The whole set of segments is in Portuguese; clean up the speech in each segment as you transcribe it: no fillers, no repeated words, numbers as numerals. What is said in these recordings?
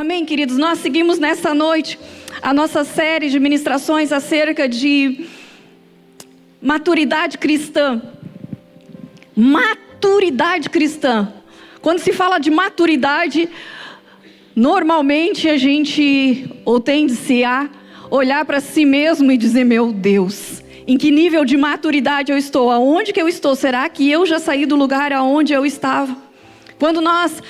Amém, queridos? Nós seguimos nessa noite a nossa série de ministrações acerca de maturidade cristã. Maturidade cristã. Quando se fala de maturidade, normalmente a gente tende-se a olhar para si mesmo e dizer: meu Deus, em que nível de maturidade eu estou? Aonde que eu estou? Será que eu já saí do lugar aonde eu estava? Quando nós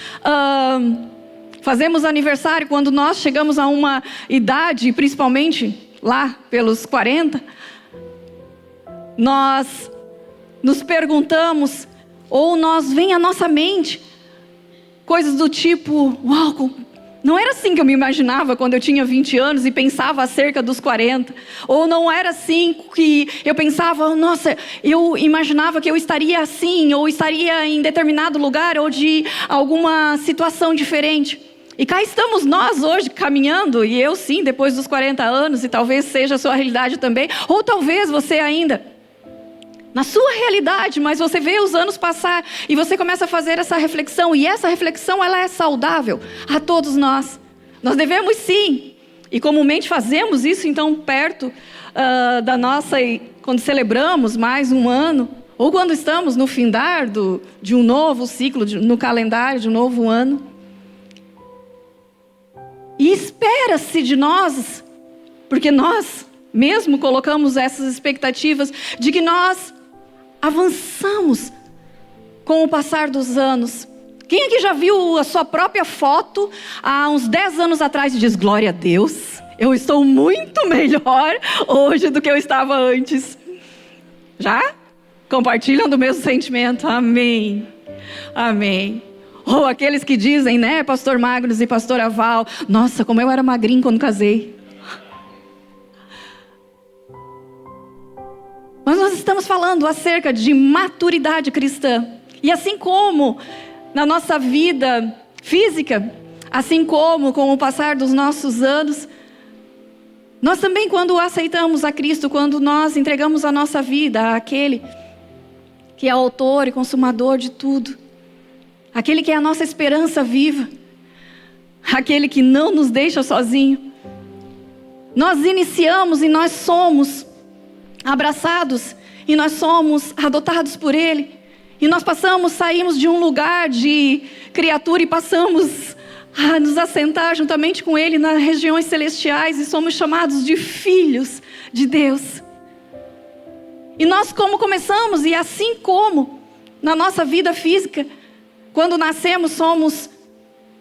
fazemos aniversário, quando nós chegamos a uma idade, principalmente lá pelos 40, nós nos perguntamos, ou vem à nossa mente coisas do tipo: uau, não era assim que eu me imaginava quando eu tinha 20 anos e pensava acerca dos 40. Ou não era assim que eu pensava: nossa, eu imaginava que eu estaria assim, ou estaria em determinado lugar, ou de alguma situação diferente. E cá estamos nós hoje caminhando, e eu sim, depois dos 40 anos, e talvez seja a sua realidade também, ou talvez você ainda na sua realidade, mas você vê os anos passar e você começa a fazer essa reflexão, e essa reflexão ela é saudável a todos nós. Nós devemos sim, e comumente fazemos isso então perto da nossa, quando celebramos mais um ano, ou quando estamos no findar de um novo ciclo, no calendário de um novo ano. E espera-se de nós, porque nós mesmo colocamos essas expectativas de que nós avançamos com o passar dos anos. Quem aqui já viu a sua própria foto há uns 10 anos atrás e diz: glória a Deus, eu estou muito melhor hoje do que eu estava antes? Já? Compartilham do mesmo sentimento? Amém. Amém. Ou aqueles que dizem, né, pastor Magnus e pastora Val: nossa, como eu era magrinho quando casei. Mas nós estamos falando acerca de maturidade cristã. E assim como na nossa vida física, assim como com o passar dos nossos anos, nós também, quando aceitamos a Cristo, quando nós entregamos a nossa vida àquele que é autor e consumador de tudo, aquele que é a nossa esperança viva, aquele que não nos deixa sozinho, nós iniciamos e nós somos abraçados, e nós somos adotados por Ele, e nós saímos de um lugar de criatura e passamos a nos assentar juntamente com Ele nas regiões celestiais, e somos chamados de filhos de Deus. E nós como começamos, e assim como na nossa vida física, quando nascemos somos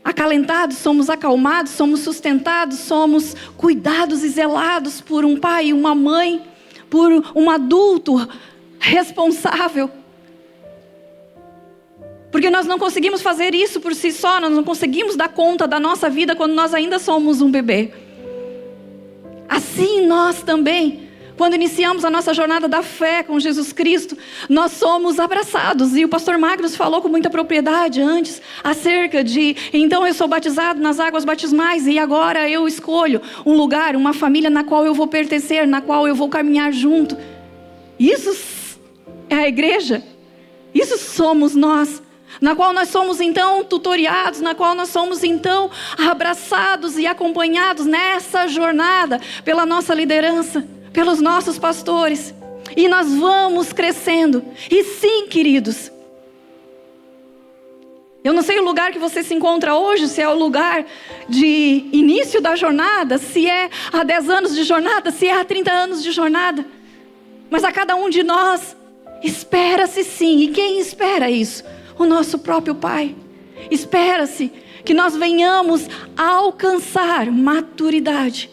acalentados, somos acalmados, somos sustentados, somos cuidados e zelados por um pai e uma mãe, por um adulto responsável. Porque nós não conseguimos fazer isso por si só, nós não conseguimos dar conta da nossa vida quando nós ainda somos um bebê. Assim nós também, quando iniciamos a nossa jornada da fé com Jesus Cristo, nós somos abraçados. E o pastor Magnus falou com muita propriedade antes acerca de: então eu sou batizado nas águas batismais e agora eu escolho um lugar, uma família na qual eu vou pertencer, na qual eu vou caminhar junto. Isso é a igreja. Isso somos nós. Na qual nós somos então tutoriados, na qual nós somos então abraçados e acompanhados nessa jornada pela nossa liderança, pelos nossos pastores, e nós vamos crescendo. E sim, queridos, eu não sei o lugar que você se encontra hoje, se é o lugar de início da jornada, se é há 10 anos de jornada, se é há 30 anos de jornada, mas a cada um de nós espera-se sim. E quem espera isso? O nosso próprio Pai. Espera-se que nós venhamos a alcançar maturidade.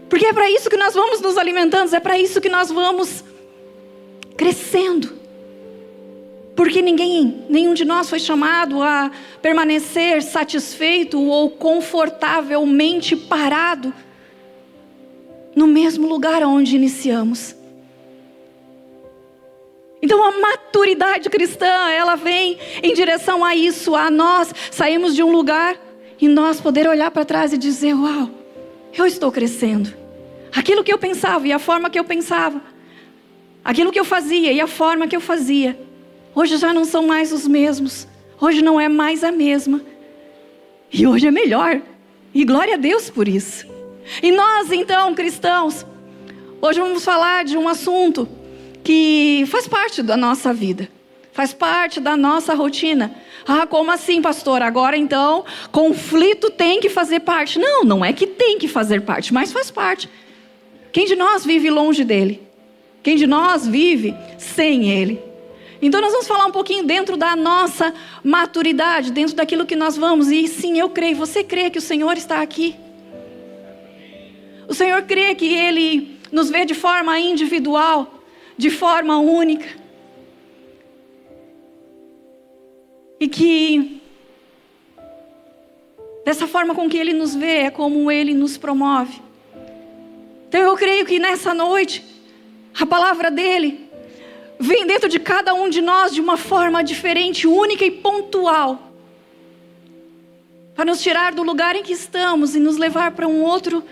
Porque é para isso que nós vamos nos alimentando, é para isso que nós vamos crescendo. Porque nenhum de nós foi chamado a permanecer satisfeito ou confortavelmente parado no mesmo lugar onde iniciamos. Então a maturidade cristã, ela vem em direção a isso, a nós sairmos de um lugar e nós poder olhar para trás e dizer: uau, eu estou crescendo. Aquilo que eu pensava e a forma que eu pensava, aquilo que eu fazia e a forma que eu fazia, hoje já não são mais os mesmos. Hoje não é mais a mesma. E hoje é melhor. E glória a Deus por isso. E nós então, cristãos, hoje vamos falar de um assunto que faz parte da nossa vida. Faz parte da nossa rotina. Ah, como assim, pastor? Agora então, conflito tem que fazer parte. Não, não é que tem que fazer parte, mas faz parte. Quem de nós vive longe dele? Quem de nós vive sem ele? Então nós vamos falar um pouquinho dentro da nossa maturidade, dentro daquilo que nós vamos. E sim, eu creio. Você crê que o Senhor está aqui? O Senhor crê que Ele nos vê de forma individual, de forma única. E que dessa forma com que Ele nos vê é como Ele nos promove. Então eu creio que nessa noite a palavra dEle vem dentro de cada um de nós de uma forma diferente, única e pontual, para nos tirar do lugar em que estamos e nos levar para um outro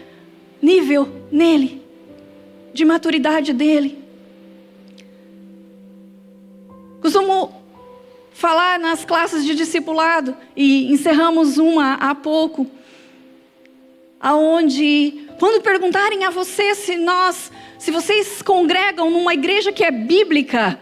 nível nele, de maturidade dele. Costumo falar nas classes de discipulado, e encerramos uma há pouco, aonde quando perguntarem a você se vocês congregam numa igreja que é bíblica,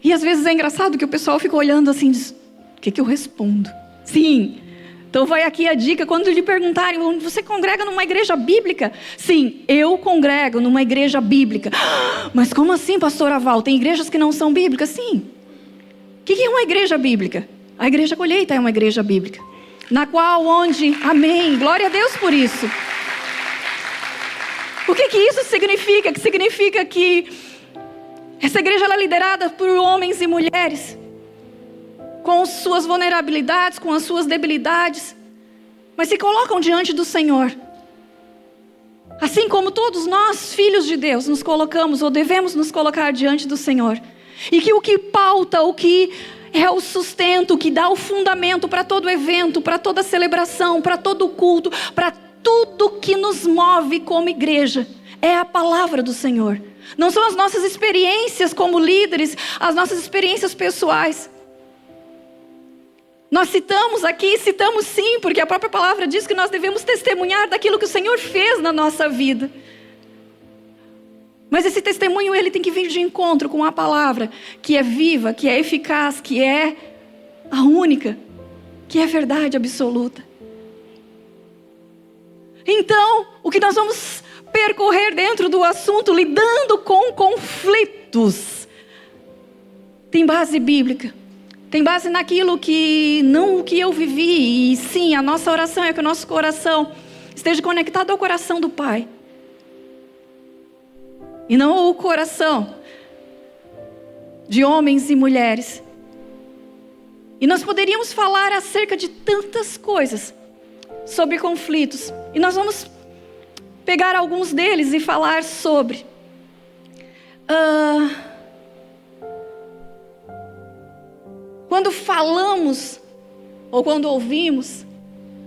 e às vezes é engraçado que o pessoal fica olhando assim, diz, o que eu respondo? Sim, então vai aqui a dica, quando lhe perguntarem, você congrega numa igreja bíblica? Sim, eu congrego numa igreja bíblica. Mas como assim, pastora Val? Tem igrejas que não são bíblicas? Sim. O que é uma igreja bíblica? A Igreja Colheita é uma igreja bíblica, na qual amém, glória a Deus por isso. O que isso significa? Que significa que essa igreja ela é liderada por homens e mulheres, com suas vulnerabilidades, com as suas debilidades, mas se colocam diante do Senhor. Assim como todos nós, filhos de Deus, nos colocamos ou devemos nos colocar diante do Senhor. E que o que pauta, o que é o sustento, o que dá o fundamento para todo evento, para toda celebração, para todo culto, para tudo que nos move como igreja, é a palavra do Senhor. Não são as nossas experiências como líderes, as nossas experiências pessoais. Nós citamos sim, porque a própria palavra diz que nós devemos testemunhar daquilo que o Senhor fez na nossa vida. Mas esse testemunho, ele tem que vir de encontro com a palavra, que é viva, que é eficaz, que é a única, que é verdade absoluta. Então, o que nós vamos percorrer dentro do assunto, lidando com conflitos, tem base bíblica. Tem base naquilo que, não o que eu vivi. E sim, a nossa oração é que o nosso coração esteja conectado ao coração do Pai. E não o coração de homens e mulheres. E nós poderíamos falar acerca de tantas coisas sobre conflitos. E nós vamos pegar alguns deles e falar sobre. Quando falamos, ou quando ouvimos,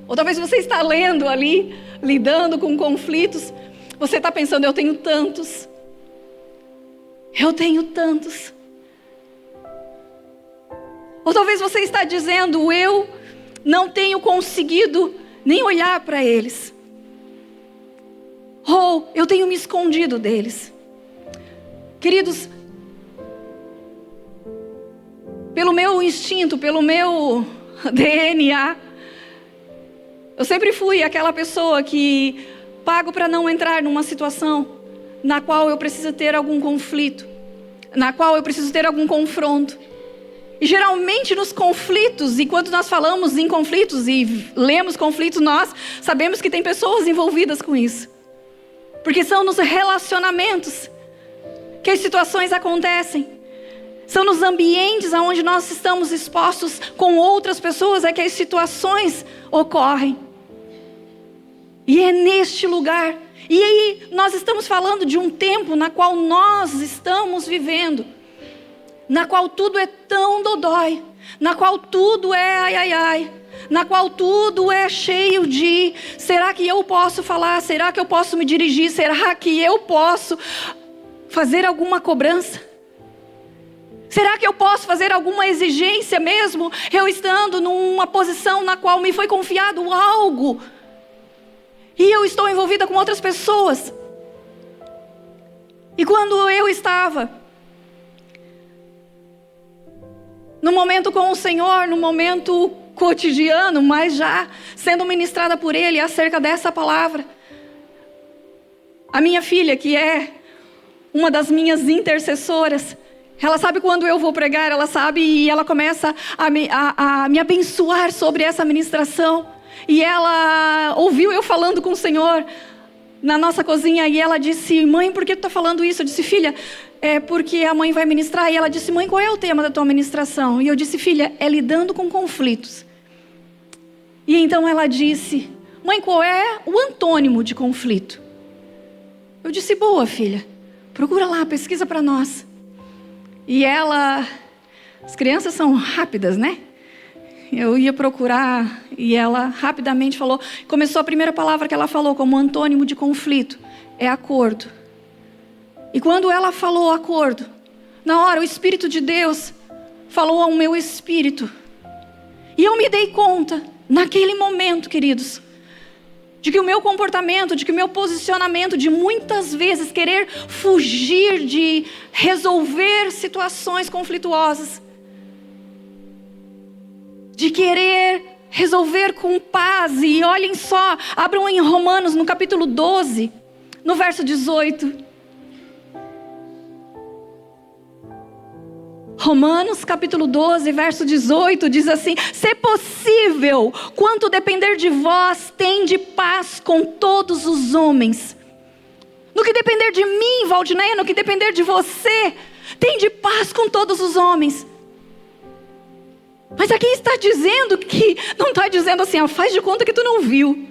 ou talvez você está lendo ali, lidando com conflitos, você está pensando, eu tenho tantos. Ou talvez você está dizendo, eu não tenho conseguido nem olhar para eles. Ou eu tenho me escondido deles. Queridos, pelo meu instinto, pelo meu DNA, eu sempre fui aquela pessoa que pago para não entrar numa situação na qual eu preciso ter algum conflito, na qual eu preciso ter algum confronto. E geralmente nos conflitos, e quando nós falamos em conflitos e lemos conflitos, nós sabemos que tem pessoas envolvidas com isso. Porque são nos relacionamentos que as situações acontecem. São nos ambientes onde nós estamos expostos com outras pessoas é que as situações ocorrem. E é neste lugar. E aí nós estamos falando de um tempo na qual nós estamos vivendo. Na qual tudo é tão dodói. Na qual tudo é ai, ai, ai. Na qual tudo é cheio de, será que eu posso falar? Será que eu posso me dirigir? Será que eu posso fazer alguma cobrança? Será que eu posso fazer alguma exigência mesmo, eu estando numa posição na qual me foi confiado algo, e eu estou envolvida com outras pessoas? E quando eu estava no momento com o Senhor, no momento cotidiano, mas já sendo ministrada por Ele acerca dessa palavra, a minha filha, que é uma das minhas intercessoras, ela sabe quando eu vou pregar, ela sabe, e ela começa a me abençoar sobre essa ministração. E ela ouviu eu falando com o Senhor na nossa cozinha, e ela disse: mãe, por que tu está falando isso? Eu disse: filha, é porque a mãe vai ministrar. E ela disse: mãe, qual é o tema da tua ministração? E eu disse: filha, é lidando com conflitos. E então ela disse: mãe, qual é o antônimo de conflito? Eu disse: boa, filha, procura lá, pesquisa para nós. E ela, as crianças são rápidas, né? Eu ia procurar e ela rapidamente falou, começou a primeira palavra que ela falou como antônimo de conflito, é acordo. E quando ela falou acordo, na hora o Espírito de Deus falou ao meu espírito. E eu me dei conta, naquele momento, queridos, de que o meu comportamento, de que o meu posicionamento, de muitas vezes querer fugir de resolver situações conflituosas, de querer resolver com paz. E olhem só, abram em Romanos, no capítulo 12, no verso 18. Romanos capítulo 12, verso 18, diz assim: se possível, quanto depender de vós, tende paz com todos os homens. No que depender de mim, Valdineia, no que depender de você, tende paz com todos os homens. Mas aqui está dizendo que, não está dizendo assim, ó, faz de conta que tu não viu.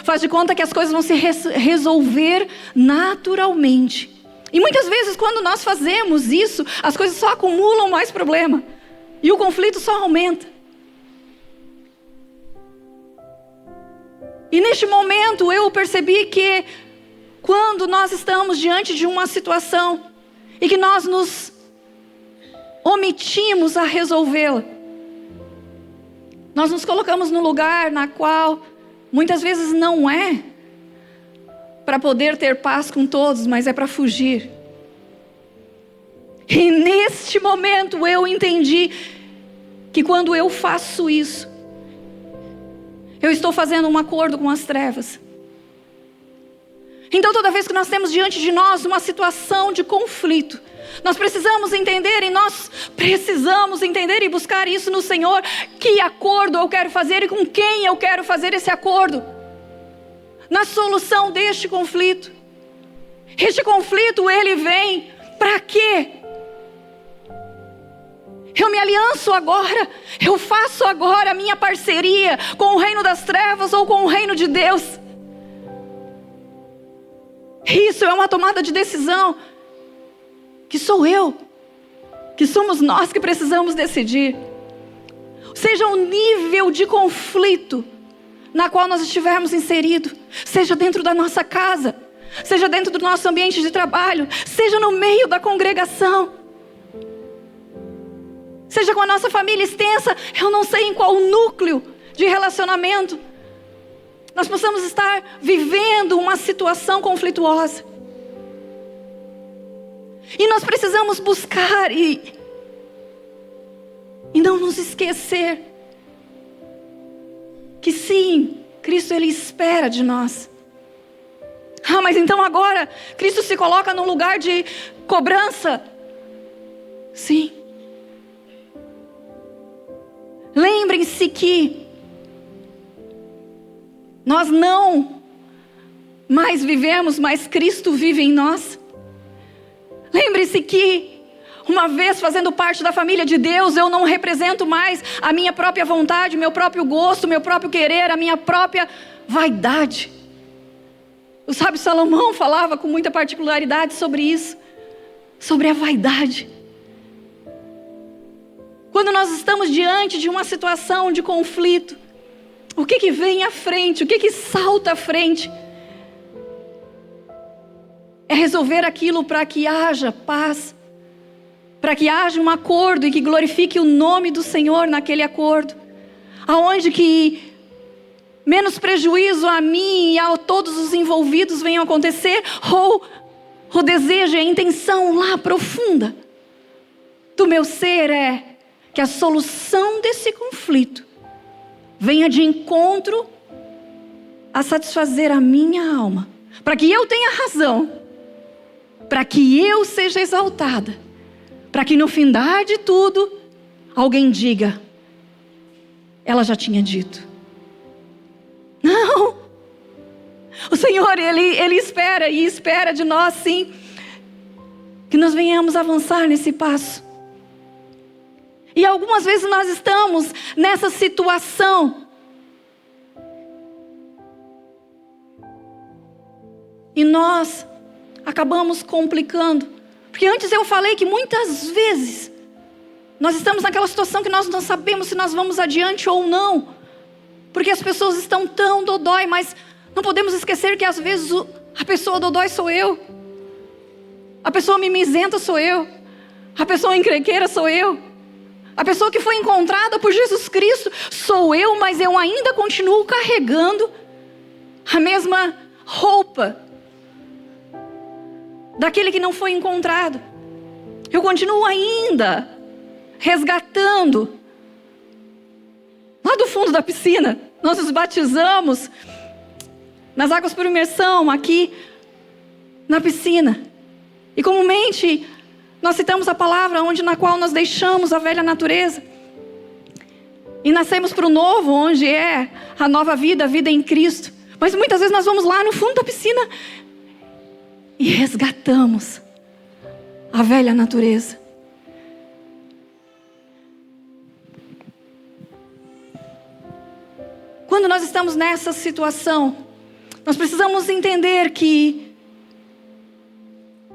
Faz de conta que as coisas vão se resolver naturalmente. E muitas vezes quando nós fazemos isso, as coisas só acumulam mais problema. E o conflito só aumenta. E neste momento eu percebi que quando nós estamos diante de uma situação e que nós nos omitimos a resolvê-la, nós nos colocamos no lugar na qual muitas vezes não é para poder ter paz com todos, mas é para fugir. E neste momento eu entendi que quando eu faço isso, eu estou fazendo um acordo com as trevas. Então toda vez que nós temos diante de nós uma situação de conflito, nós precisamos entender, e nós precisamos entender e buscar isso no Senhor, que acordo eu quero fazer e com quem eu quero fazer esse acordo. Na solução deste conflito. Este conflito, ele vem para quê? Eu me alianço agora, eu faço agora a minha parceria com o reino das trevas ou com o reino de Deus. Isso é uma tomada de decisão que sou eu, que somos nós que precisamos decidir. Seja o nível de conflito na qual nós estivermos inseridos, seja dentro da nossa casa, seja dentro do nosso ambiente de trabalho, seja no meio da congregação, seja com a nossa família extensa, eu não sei em qual núcleo de relacionamento nós possamos estar vivendo uma situação conflituosa. E nós precisamos buscar e não nos esquecer que sim, Cristo ele espera de nós. Ah, mas então agora Cristo se coloca num lugar de cobrança? Sim. Lembrem-se que nós não mais vivemos, mas Cristo vive em nós. Lembre-se que, uma vez fazendo parte da família de Deus, eu não represento mais a minha própria vontade, meu próprio gosto, meu próprio querer, a minha própria vaidade. O sábio Salomão falava com muita particularidade sobre isso, sobre a vaidade. Quando nós estamos diante de uma situação de conflito, o que vem à frente, o que salta à frente? É resolver aquilo para que haja paz. para que haja um acordo e que glorifique o nome do Senhor naquele acordo. Aonde que menos prejuízo a mim e a todos os envolvidos venham acontecer, ou o desejo e a intenção lá profunda do meu ser é que a solução desse conflito venha de encontro a satisfazer a minha alma, para que eu tenha razão, para que eu seja exaltada, para que no findar de tudo, alguém diga, ela já tinha dito. Não! O Senhor, Ele espera, e espera de nós sim, que nós venhamos avançar nesse passo. E algumas vezes nós estamos nessa situação, e nós acabamos complicando. Porque antes eu falei que muitas vezes nós estamos naquela situação que nós não sabemos se nós vamos adiante ou não. Porque as pessoas estão tão dodói, mas não podemos esquecer que às vezes a pessoa dodói sou eu. A pessoa mimizenta sou eu. A pessoa encrenqueira sou eu. A pessoa que foi encontrada por Jesus Cristo sou eu, mas eu ainda continuo carregando a mesma roupa daquele que não foi encontrado. Eu continuo ainda resgatando. Lá do fundo da piscina, nós nos batizamos nas águas por imersão, aqui na piscina. E comumente nós citamos a palavra na qual nós deixamos a velha natureza e nascemos para o novo, onde é a nova vida, a vida em Cristo. Mas muitas vezes nós vamos lá no fundo da piscina e resgatamos a velha natureza. Quando nós estamos nessa situação, nós precisamos entender que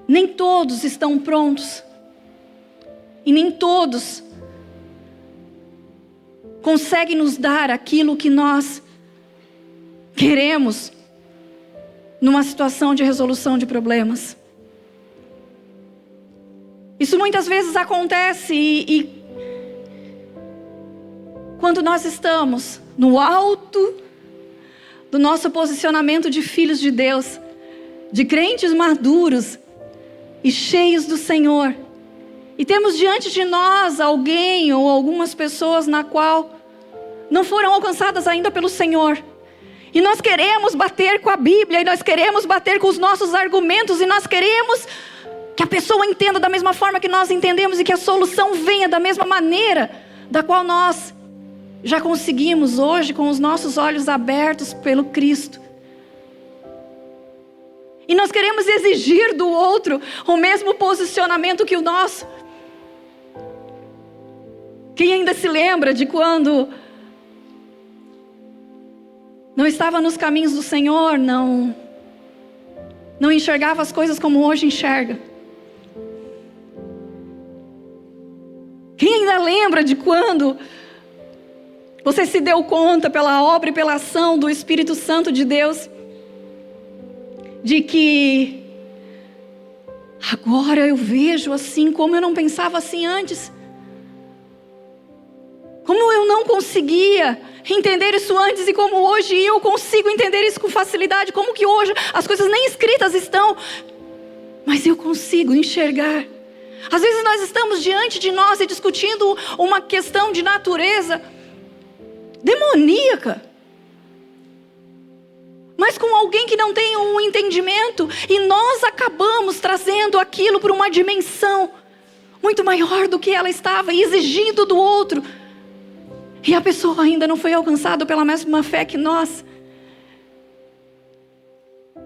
nem todos estão prontos. E nem todos conseguem nos dar aquilo que nós queremos numa situação de resolução de problemas. Isso muitas vezes acontece e quando nós estamos no alto do nosso posicionamento de filhos de Deus, de crentes maduros e cheios do Senhor, e temos diante de nós alguém ou algumas pessoas na qual não foram alcançadas ainda pelo Senhor, e nós queremos bater com a Bíblia, e nós queremos bater com os nossos argumentos, e nós queremos que a pessoa entenda da mesma forma que nós entendemos, e que a solução venha da mesma maneira da qual nós já conseguimos hoje com os nossos olhos abertos pelo Cristo. E nós queremos exigir do outro o mesmo posicionamento que o nosso. Quem ainda se lembra de quando não estava nos caminhos do Senhor, não enxergava as coisas como hoje enxerga? Quem ainda lembra de quando você se deu conta pela obra e pela ação do Espírito Santo de Deus, de que agora eu vejo assim como eu não pensava assim antes? Como eu não conseguia entender isso antes e como hoje eu consigo entender isso com facilidade, como que hoje as coisas nem escritas estão, mas eu consigo enxergar. Às vezes nós estamos diante de nós e discutindo uma questão de natureza demoníaca, mas com alguém que não tem um entendimento, e nós acabamos trazendo aquilo para uma dimensão muito maior do que ela estava, e exigindo do outro, e a pessoa ainda não foi alcançada pela mesma fé que nós.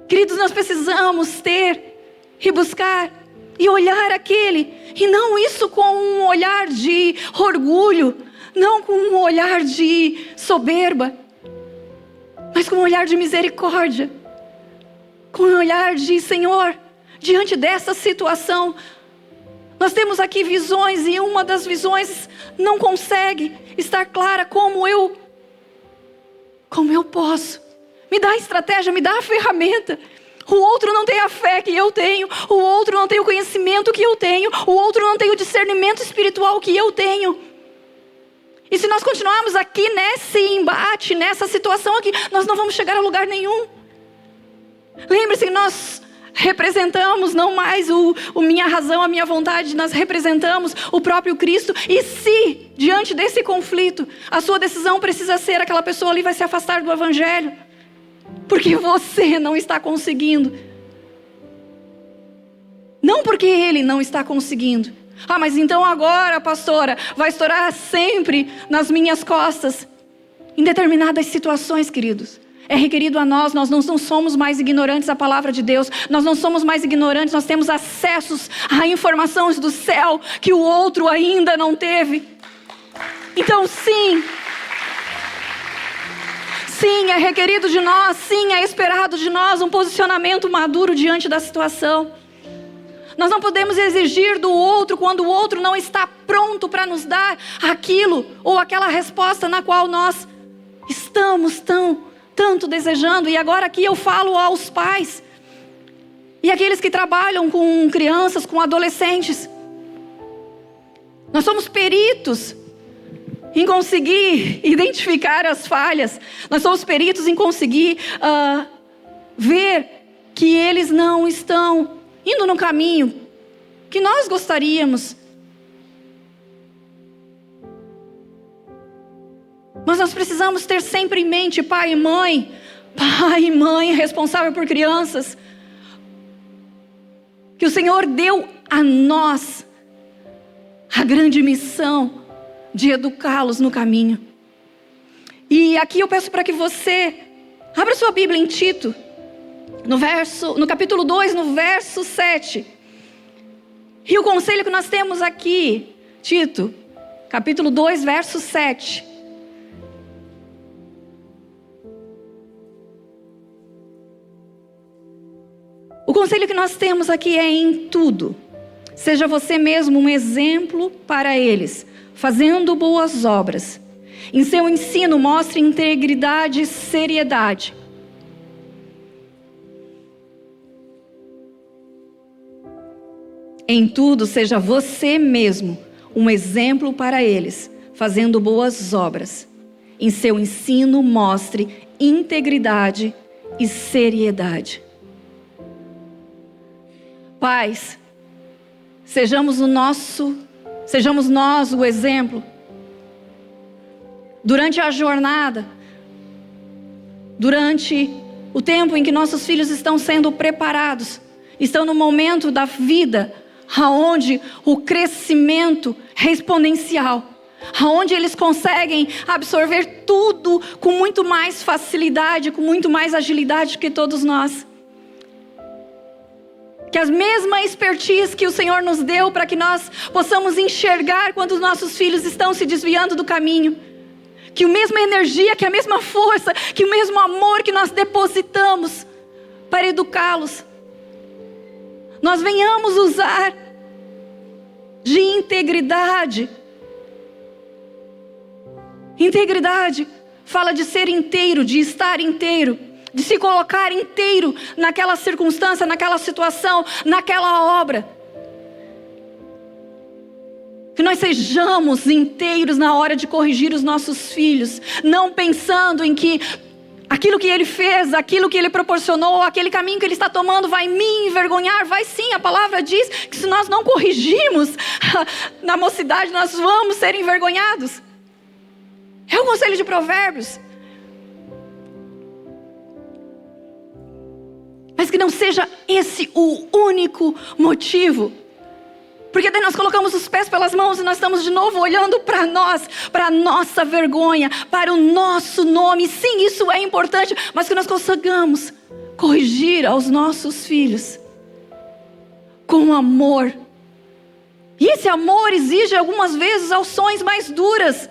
Queridos, nós precisamos ter e buscar e olhar aquele, e não isso com um olhar de orgulho, não com um olhar de soberba, mas com um olhar de misericórdia, com um olhar de Senhor, diante dessa situação, nós temos aqui visões, e uma das visões não consegue estar clara. Como eu posso? Me dá a estratégia, me dá a ferramenta. O outro não tem a fé que eu tenho. O outro não tem o conhecimento que eu tenho. O outro não tem o discernimento espiritual que eu tenho. E se nós continuarmos aqui nesse embate, nessa situação aqui, nós não vamos chegar a lugar nenhum. Lembre-se que nós representamos não mais o minha razão, a minha vontade, nós representamos o próprio Cristo. E se, diante desse conflito, a sua decisão precisa ser aquela pessoa ali vai se afastar do Evangelho, porque você não está conseguindo. Não porque ele não está conseguindo. Ah, mas então agora, pastora, vai estourar sempre nas minhas costas. Em determinadas situações, queridos, é requerido a nós não somos mais ignorantes à palavra de Deus. Nós não somos mais ignorantes, nós temos acessos a informações do céu que o outro ainda não teve. Então sim, é requerido de nós, sim, é esperado de nós um posicionamento maduro diante da situação. Nós não podemos exigir do outro quando o outro não está pronto para nos dar aquilo ou aquela resposta na qual nós estamos tanto desejando. E agora aqui eu falo aos pais e aqueles que trabalham com crianças, com adolescentes. Nós somos peritos em conseguir identificar as falhas. Nós somos peritos em conseguir ver que eles não estão indo no caminho que nós gostaríamos. Mas nós precisamos ter sempre em mente, pai e mãe responsável por crianças, que o Senhor deu a nós a grande missão de educá-los no caminho. E aqui eu peço para que você abra sua Bíblia em Tito, no capítulo 2, no verso 7. E o conselho que nós temos aqui, Tito, capítulo 2, verso 7. O conselho que nós temos aqui é: em tudo, seja você mesmo um exemplo para eles, fazendo boas obras. Em seu ensino, mostre integridade e seriedade. Em tudo, seja você mesmo um exemplo para eles, fazendo boas obras. Em seu ensino, mostre integridade e seriedade. Pais, sejamos nós o exemplo. Durante a jornada, durante o tempo em que nossos filhos estão sendo preparados, estão no momento da vida aonde o crescimento é exponencial, aonde eles conseguem absorver tudo com muito mais facilidade, com muito mais agilidade que todos nós. Que a mesma expertise que o Senhor nos deu para que nós possamos enxergar quando os nossos filhos estão se desviando do caminho, que a mesma energia, que a mesma força, que o mesmo amor que nós depositamos para educá-los, nós venhamos usar de integridade. Integridade fala de ser inteiro, de estar inteiro, de se colocar inteiro naquela circunstância, naquela situação, naquela obra. Que nós sejamos inteiros na hora de corrigir os nossos filhos, não pensando em que aquilo que ele fez, aquilo que ele proporcionou, aquele caminho que ele está tomando vai me envergonhar. Vai sim, a palavra diz que se nós não corrigirmos na mocidade, nós vamos ser envergonhados. É o conselho de Provérbios. Mas que não seja esse o único motivo. Porque daí nós colocamos os pés pelas mãos e nós estamos de novo olhando para nós, para a nossa vergonha, para o nosso nome. Sim, isso é importante, mas que nós consigamos corrigir aos nossos filhos com amor. E esse amor exige algumas vezes ações mais duras.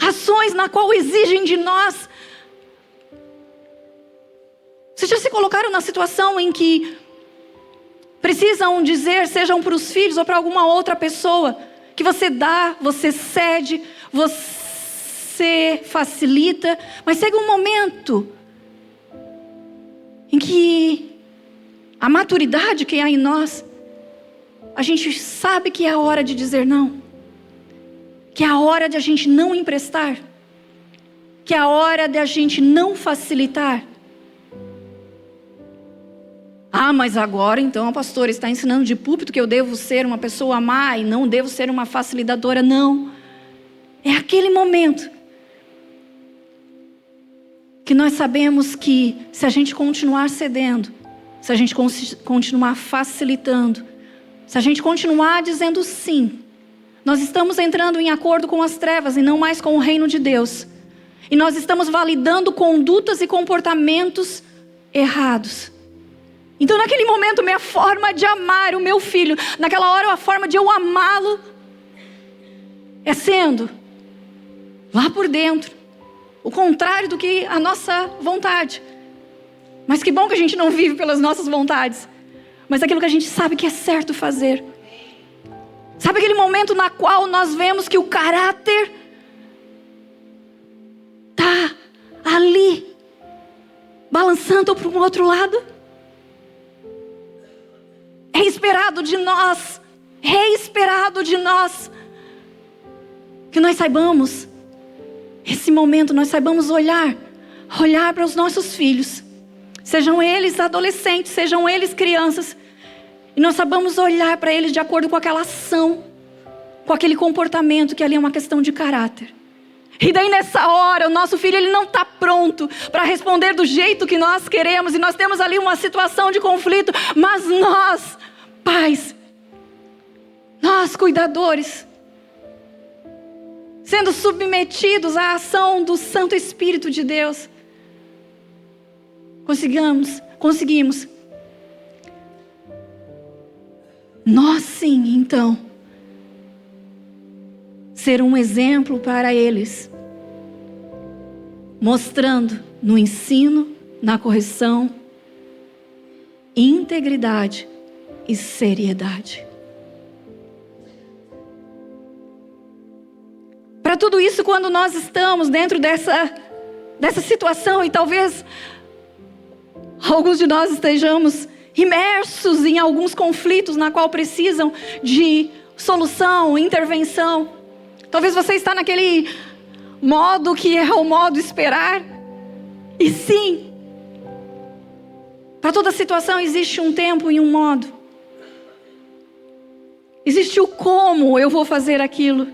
Ações na qual exigem de nós. Vocês já se colocaram na situação em que precisam dizer, sejam para os filhos ou para alguma outra pessoa, que você dá, você cede, você facilita, mas chega um momento em que a maturidade que há em nós, a gente sabe que é a hora de dizer não, que é a hora de a gente não emprestar, que é a hora de a gente não facilitar. Ah, mas agora então a pastora está ensinando de púlpito que eu devo ser uma pessoa má e não devo ser uma facilitadora. Não. É aquele momento que nós sabemos que se a gente continuar cedendo, se a gente continuar facilitando, se a gente continuar dizendo sim, nós estamos entrando em acordo com as trevas e não mais com o reino de Deus. E nós estamos validando condutas e comportamentos errados. Então naquele momento, minha forma de amar o meu filho, naquela hora a forma de eu amá-lo, é sendo lá por dentro, o contrário do que a nossa vontade. Mas que bom que a gente não vive pelas nossas vontades, mas aquilo que a gente sabe que é certo fazer. Sabe aquele momento na qual nós vemos que o caráter está ali, balançando para um outro lado? É esperado de nós que nós saibamos, esse momento nós saibamos olhar para os nossos filhos, sejam eles adolescentes, sejam eles crianças, e nós sabemos olhar para eles de acordo com aquela ação, com aquele comportamento que ali é uma questão de caráter. E daí nessa hora, o nosso filho ele não está pronto para responder do jeito que nós queremos, e nós temos ali uma situação de conflito, mas nós, pais, nós cuidadores, sendo submetidos à ação do Santo Espírito de Deus, conseguimos. Nós sim, então, ser um exemplo para eles, mostrando no ensino, na correção, integridade e seriedade. Para tudo isso, quando nós estamos dentro dessa situação, e talvez alguns de nós estejamos imersos em alguns conflitos na qual precisam de solução, intervenção. Talvez você está naquele modo que é o modo esperar. E sim, para toda situação existe um tempo e um modo. Existe o como eu vou fazer aquilo.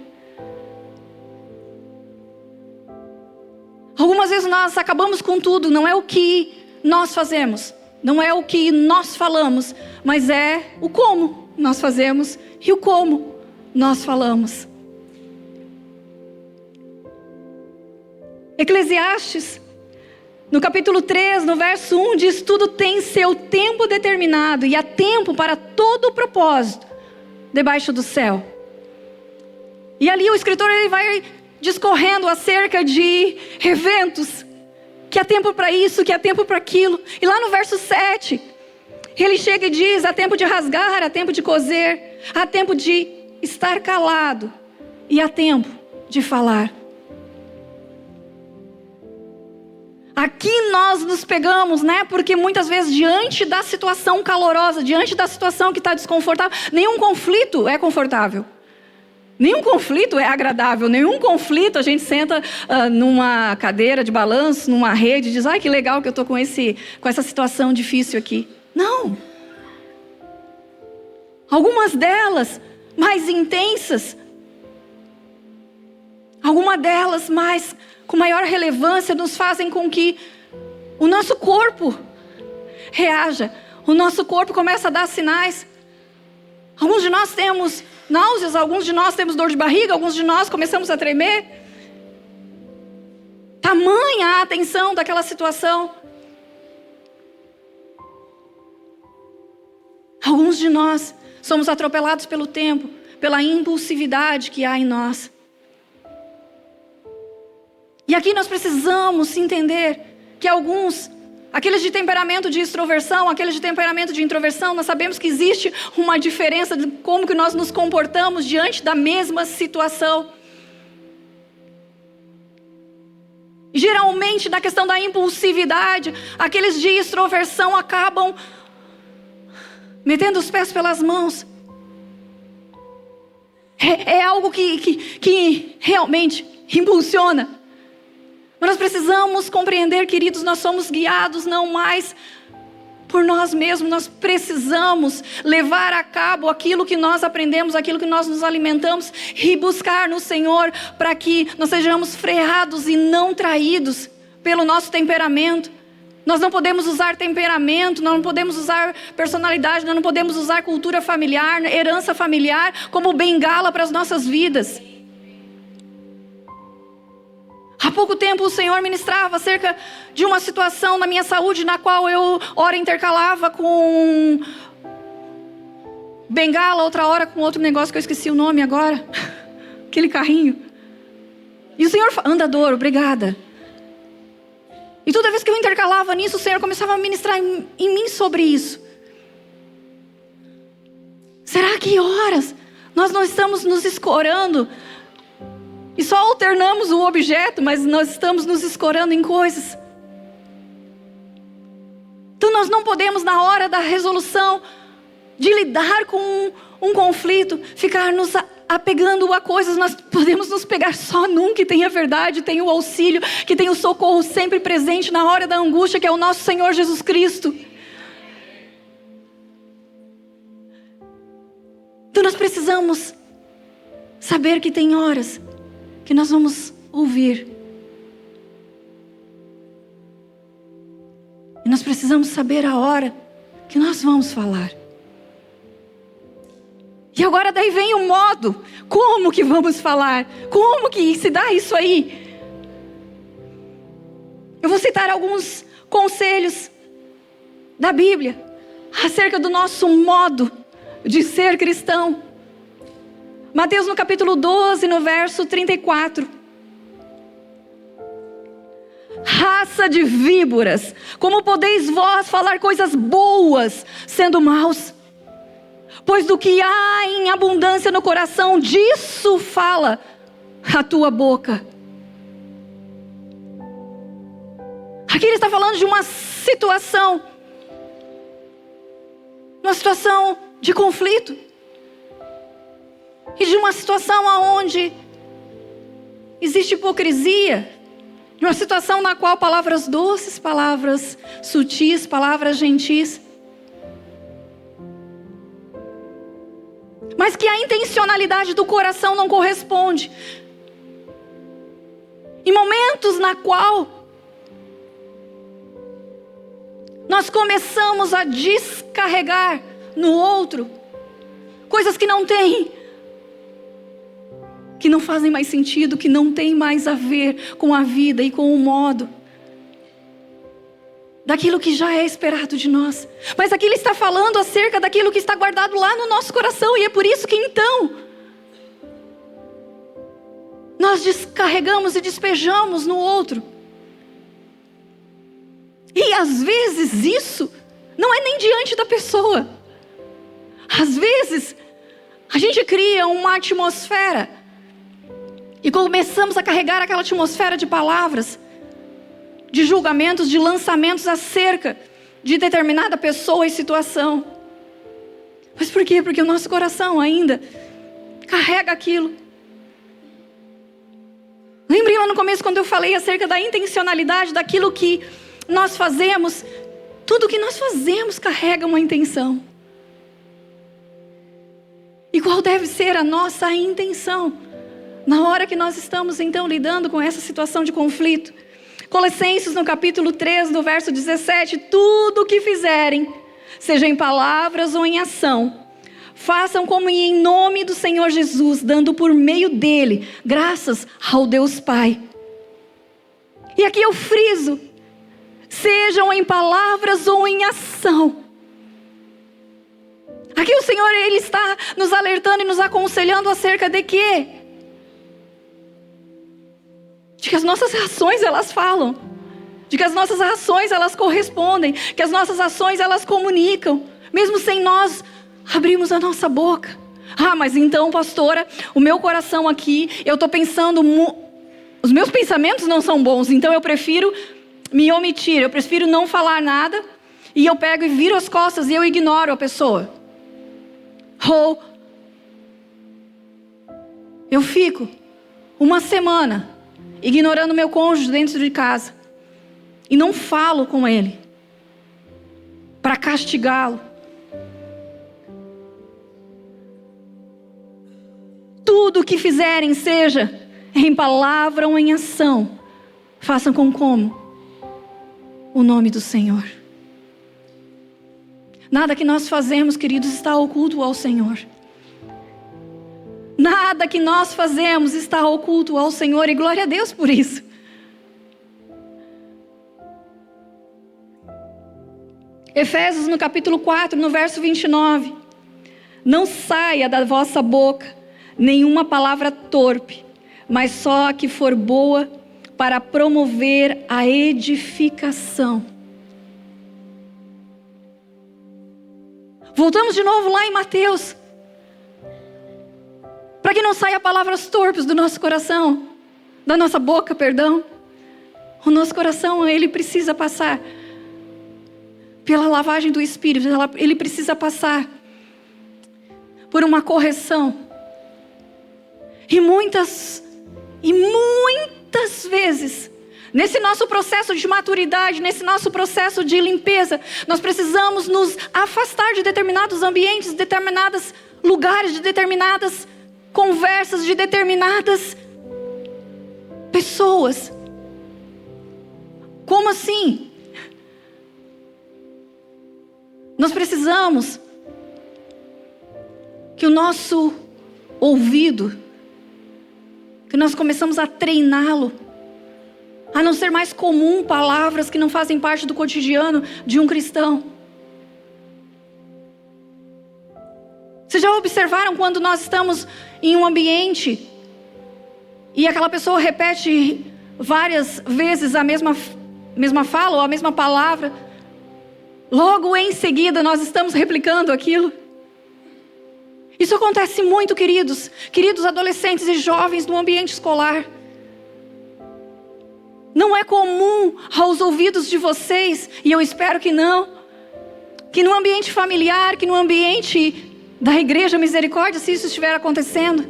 Algumas vezes nós acabamos com tudo, não é o que nós fazemos, não é o que nós falamos, mas é o como nós fazemos e o como nós falamos. Eclesiastes, no capítulo 3, no verso 1, diz: tudo tem seu tempo determinado e há tempo para todo o propósito debaixo do céu. E ali o escritor ele vai discorrendo acerca de eventos, que há tempo para isso, que há tempo para aquilo. E lá no verso 7, ele chega e diz: há tempo de rasgar, há tempo de coser, há tempo de estar calado e há tempo de falar. Aqui nós nos pegamos, né? Porque muitas vezes diante da situação calorosa, diante da situação que está desconfortável, nenhum conflito é confortável. Nenhum conflito é agradável, nenhum conflito a gente senta numa cadeira de balanço, numa rede e diz: ai que legal que eu estou com essa situação difícil aqui. Não. Algumas delas mais intensas, algumas delas com maior relevância nos fazem com que o nosso corpo reaja, o nosso corpo começa a dar sinais. Alguns de nós temos náuseas, alguns de nós temos dor de barriga, alguns de nós começamos a tremer. Tamanha a atenção daquela situação. Alguns de nós somos atropelados pelo tempo, pela impulsividade que há em nós. E aqui nós precisamos entender que aqueles de temperamento de extroversão, aqueles de temperamento de introversão, nós sabemos que existe uma diferença de como que nós nos comportamos diante da mesma situação. E Geralmente, na questão da impulsividade, aqueles de extroversão acabam metendo os pés pelas mãos. É algo que realmente impulsiona. Mas nós precisamos compreender, queridos, nós somos guiados não mais por nós mesmos. Nós precisamos levar a cabo aquilo que nós aprendemos, aquilo que nós nos alimentamos e buscar no Senhor para que nós sejamos freados e não traídos pelo nosso temperamento. Nós não podemos usar temperamento, nós não podemos usar personalidade, nós não podemos usar cultura familiar, herança familiar como bengala para as nossas vidas. Há pouco tempo o Senhor ministrava acerca de uma situação na minha saúde, na qual eu, ora, intercalava com bengala, outra hora com outro negócio que eu esqueci o nome agora. Aquele carrinho. E o Senhor, andador, obrigada. E toda vez que eu intercalava nisso, o Senhor começava a ministrar em mim sobre isso. Será que horas nós não estamos nos escorando? E só alternamos o objeto, mas nós estamos nos escorando em coisas. Então nós não podemos, na hora da resolução, de lidar com um conflito, ficar nos apegando a coisas. Nós podemos nos pegar só num que tem a verdade, tem o auxílio, que tem o socorro sempre presente na hora da angústia, que é o nosso Senhor Jesus Cristo. Então nós precisamos saber que tem horas que nós vamos ouvir. E nós precisamos saber a hora que nós vamos falar. E agora daí vem o modo. Como que vamos falar? Como que se dá isso aí? Eu vou citar alguns conselhos da Bíblia acerca do nosso modo de ser cristão. Mateus no capítulo 12, no verso 34. Raça de víboras, como podeis vós falar coisas boas, sendo maus? Pois do que há em abundância no coração, disso fala a tua boca. Aqui ele está falando de uma situação de conflito. E de uma situação onde existe hipocrisia. De uma situação na qual palavras doces, palavras sutis, palavras gentis. Mas que a intencionalidade do coração não corresponde. Em momentos na qual nós começamos a descarregar no outro coisas que não têm, que não fazem mais sentido, que não tem mais a ver com a vida e com o modo daquilo que já é esperado de nós. Mas aqui ele está falando acerca daquilo que está guardado lá no nosso coração, e é por isso que então nós descarregamos e despejamos no outro. E às vezes isso não é nem diante da pessoa. Às vezes a gente cria uma atmosfera e começamos a carregar aquela atmosfera de palavras, de julgamentos, de lançamentos acerca de determinada pessoa e situação. Mas por quê? Porque o nosso coração ainda carrega aquilo. Lembrem lá no começo quando eu falei acerca da intencionalidade, daquilo que nós fazemos. Tudo que nós fazemos carrega uma intenção. E qual deve ser a nossa intenção na hora que nós estamos então lidando com essa situação de conflito? Colossenses no capítulo 3, no verso 17. Tudo o que fizerem, seja em palavras ou em ação, façam como em nome do Senhor Jesus, dando por meio dele graças ao Deus Pai. E aqui eu friso, sejam em palavras ou em ação. Aqui o Senhor, Ele está nos alertando e nos aconselhando acerca de quê? De que as nossas ações elas falam, de que as nossas ações elas correspondem, que as nossas ações elas comunicam, mesmo sem nós abrirmos a nossa boca. Ah, mas então, pastora, o meu coração aqui, eu estou pensando Os meus pensamentos não são bons, então eu prefiro me omitir, eu prefiro não falar nada, e eu pego e viro as costas e eu ignoro a pessoa. Ou eu fico uma semana ignorando meu cônjuge dentro de casa e não falo com ele para castigá-lo. Tudo o que fizerem, seja em palavra ou em ação, façam com como? O nome do Senhor. Nada que nós fazemos, queridos, está oculto ao Senhor. Nada que nós fazemos está oculto ao Senhor, e glória a Deus por isso. Efésios no capítulo 4, no verso 29. Não saia da vossa boca nenhuma palavra torpe, mas só a que for boa para promover a edificação. Voltamos de novo lá em Mateus. Para que não saia palavras torpes do nosso coração, da nossa boca, perdão. O nosso coração, ele precisa passar pela lavagem do Espírito, ele precisa passar por uma correção. E muitas vezes, nesse nosso processo de maturidade, nesse nosso processo de limpeza, nós precisamos nos afastar de determinados ambientes, de determinados lugares, de determinadas conversas, de determinadas pessoas. Como assim? Nós precisamos que o nosso ouvido, que nós começamos a treiná-lo, a não ser mais comum palavras que não fazem parte do cotidiano de um cristão. Vocês já observaram quando nós estamos em um ambiente e aquela pessoa repete várias vezes a mesma fala ou a mesma palavra? Logo em seguida nós estamos replicando aquilo. Isso acontece muito, queridos adolescentes e jovens no ambiente escolar. Não é comum aos ouvidos de vocês, e eu espero que não, que no ambiente familiar, que no ambiente da Igreja Misericórdia, se isso estiver acontecendo,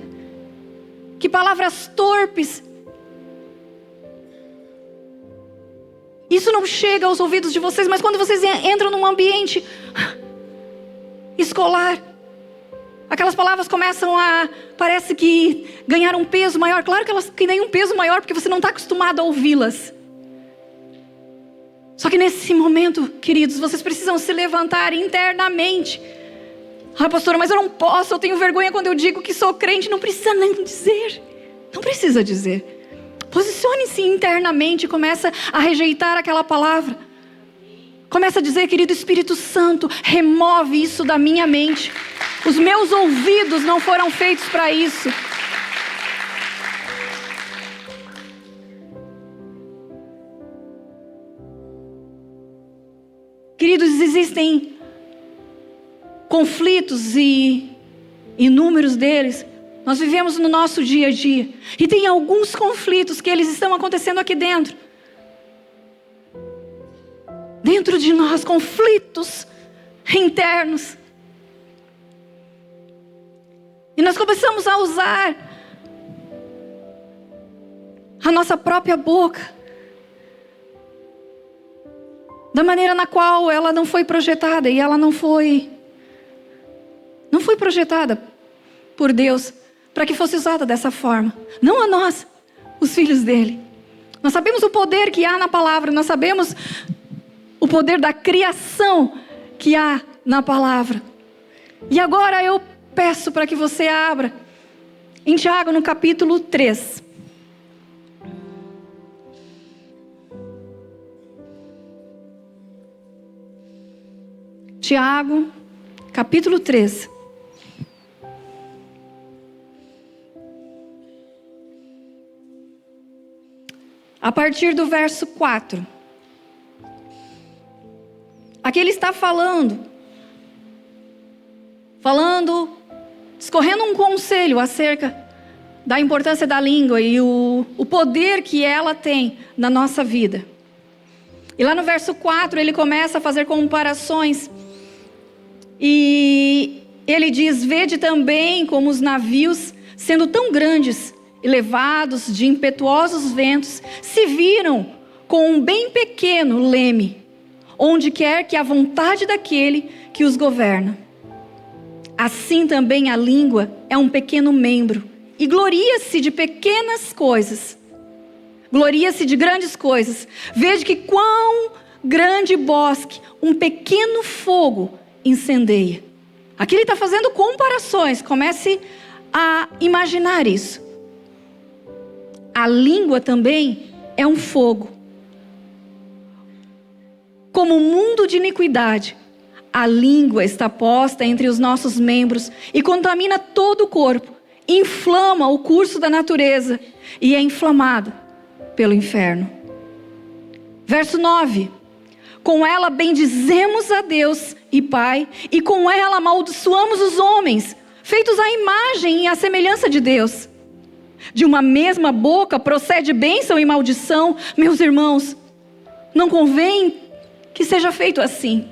que palavras torpes, isso não chega aos ouvidos de vocês, mas quando vocês entram num ambiente escolar, aquelas palavras começam a, parece que ganhar um peso maior. Claro que elas têm um peso maior, porque você não está acostumado a ouvi-las. Só que nesse momento, queridos, vocês precisam se levantar internamente. Ah, pastora, mas eu não posso, eu tenho vergonha quando eu digo que sou crente. Não precisa nem dizer. Não precisa dizer. Posicione-se internamente e começa a rejeitar aquela palavra. Começa a dizer, querido Espírito Santo, remove isso da minha mente. Os meus ouvidos não foram feitos para isso. Queridos, existem conflitos e inúmeros deles nós vivemos no nosso dia a dia. E tem alguns conflitos que eles estão acontecendo aqui dentro. Dentro de nós, conflitos internos. E nós começamos a usar a nossa própria boca da maneira na qual ela não foi projetada. E ela não foi projetada por Deus para que fosse usada dessa forma. Não a nós, os filhos dele. Nós sabemos o poder que há na palavra. Nós sabemos o poder da criação que há na palavra. E agora eu peço para que você abra em Tiago no capítulo 3. Tiago, capítulo 3. A partir do verso 4. Aqui ele está falando, discorrendo um conselho acerca da importância da língua e o poder que ela tem na nossa vida. E lá no verso 4 ele começa a fazer comparações. E ele diz: vede também como os navios, sendo tão grandes e levados de impetuosos ventos, se viram com um bem pequeno leme, onde quer que a vontade daquele que os governa. Assim também a língua é um pequeno membro, e gloria-se de pequenas coisas, gloria-se de grandes coisas. Veja que quão grande bosque um pequeno fogo incendeia. Aqui ele está fazendo comparações, comece a imaginar isso. A língua também é um fogo. Como um mundo de iniquidade, a língua está posta entre os nossos membros e contamina todo o corpo, inflama o curso da natureza e é inflamado pelo inferno. Verso 9: com ela bendizemos a Deus e Pai, e com ela amaldiçoamos os homens, feitos à imagem e à semelhança de Deus. De uma mesma boca procede bênção e maldição. Meus irmãos, não convém que seja feito assim.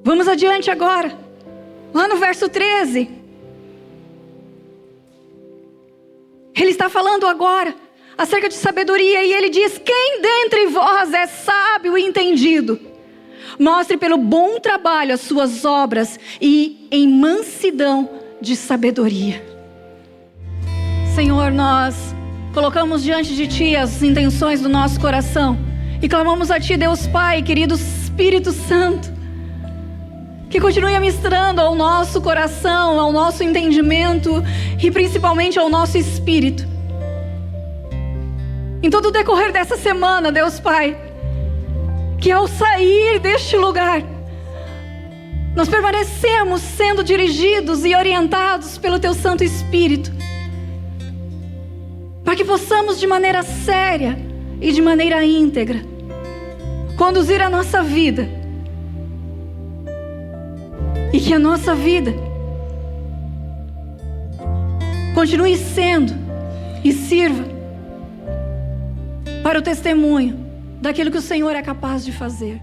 Vamos adiante agora, lá no verso 13. Ele está falando agora acerca de sabedoria, e ele diz: quem dentre vós é sábio e entendido? Mostre pelo bom trabalho as suas obras e em mansidão de sabedoria. Senhor, nós colocamos diante de Ti as intenções do nosso coração e clamamos a Ti, Deus Pai, querido Espírito Santo, que continue ministrando ao nosso coração, ao nosso entendimento e principalmente ao nosso espírito. Em todo o decorrer dessa semana, Deus Pai, que ao sair deste lugar, nós permanecemos sendo dirigidos e orientados pelo Teu Santo Espírito, para que possamos de maneira séria e de maneira íntegra conduzir a nossa vida, e que a nossa vida continue sendo e sirva para o testemunho daquilo que o Senhor é capaz de fazer.